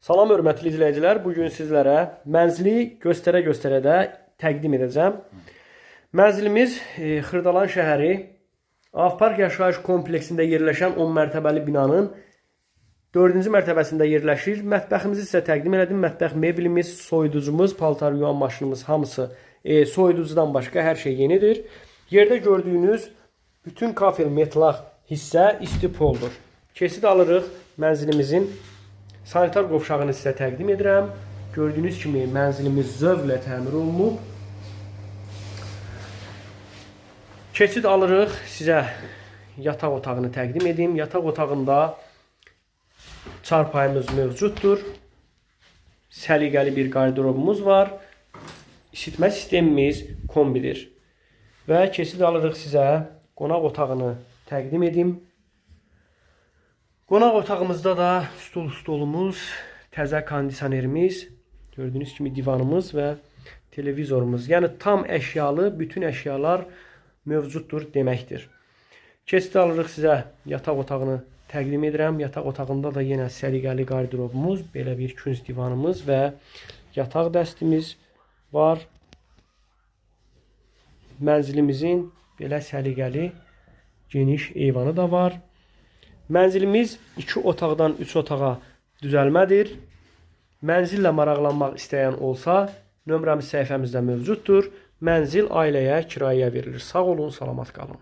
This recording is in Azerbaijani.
Salam hörmətli izləyicilər, bugün sizlərə mənzili göstərə-göstərə də təqdim edəcəm. Mənzilimiz Xırdalan şəhəri Avpark yaşayış kompleksində yerləşən 10 mərtəbəli binanın 4-cü mərtəbəsində yerləşir. Mətbəximizi sizə təqdim elədim. Mətbəx meblimiz, soyuducumuz, paltar yuyan maşınımız hamısı soyuducudan başqa hər şey yenidir. Yerdə gördüyünüz bütün kafel metlaq hissə istipoldur. Kesid alırıq mənzilimizin sanitar qovşağını sizə təqdim edirəm. Gördüyünüz kimi mənzilimiz zövqlə təmir olunub. Keçid alırıq, sizə yataq otağını təqdim edim. Yataq otağında çarpayımız mövcuddur. Səliqəli bir qardırobumuz var. İsitmə sistemimiz kombidir. Və keçid alırıq sizə qonaq otağını təqdim edim. Qonaq otağımızda da stolumuz, təzə kondisionerimiz, gördüyünüz kimi divanımız və televizorumuz. Yəni tam əşyalı, bütün əşyalar mövcuddur deməkdir. Keçid alırıq sizə yataq otağını təqdim edirəm. Yataq otağında da yenə səliqəli qardırobumuz, belə bir künc divanımız və yataq dəstimiz var. Mənzilimizin belə səliqəli, geniş eyvanı da var. Mənzilimiz 2 otaqdan 3 otağa düzəlmədir. Mənzillə maraqlanmaq istəyən olsa, nömrəmiz səhifəmizdə mövcuddur. Mənzil ailəyə kirayəyə verilir. Sağ olun, salamat qalın.